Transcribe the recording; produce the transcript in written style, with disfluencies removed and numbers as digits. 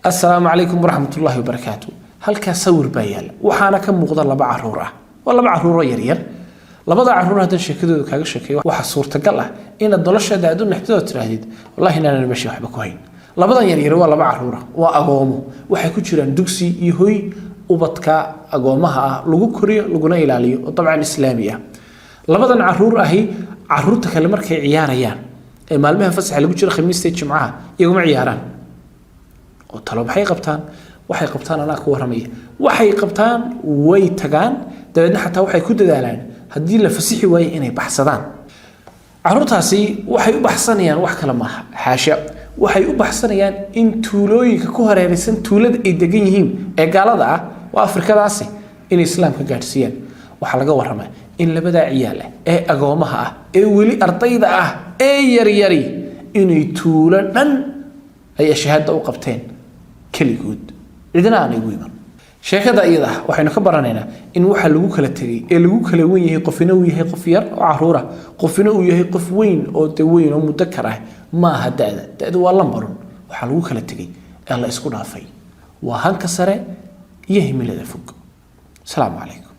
السلام عليكم ورحمة الله وبركاته. هل كسور بيال وحنا كم مقدار لبع عرورة ولا بع عرورة يرير لبضع عرورة هذا الشكل كذا شكل وحصور تقلع إن الضلش هذا دون نحتاج تراهيد والله هنا أنا ماشي وحبك وين لبضع يرير ولا بع عرورة وأقومه وحيكون شران دوكسي يهوي وبتكا أقومها لجو كوريا لجونا إلالي وطبعا إسلامية لبضع عرورة هي عرورة تكلم مركي عياريان مالمها فسح لجو شر خميس تيجي معها يوم عياران وطلب حي قبطان waxay qabtaan ana ku waramay waxay qabtaan way tagaan dabadna xataa waxay ku dadaalaan hadii la fasixi way inay baxsadaan carruurtaasi waxay u baxsanayaan wax kala ma xaasha waxay u baxsanayaan in tuulooyinka ku hareeraysan tuulada ay degan yihiin ee gaalada ah waa Afrikadaasi in islaamka gaarsiiyaan waxa laga waramay in labada ciyaal ee agoomaha ah ee wali ardayda ah ee yar-yari inay tuulo dhan ay shahaado u qabteen kaligood idina aan igu iman sheekada iyada waxaynu ka baranaynaa in waxa lagu kala tagay ee lagu kala weyn yahay qofina uu yahay qof yar oo caruura qofina uu yahay qof weyn oo weyn oo mudakar ah ma hadaada waa lambarun waxa lagu kala tagay ee la isku dhaafay waa hanka sare iyo himilada fog. Assalaamu calaykum.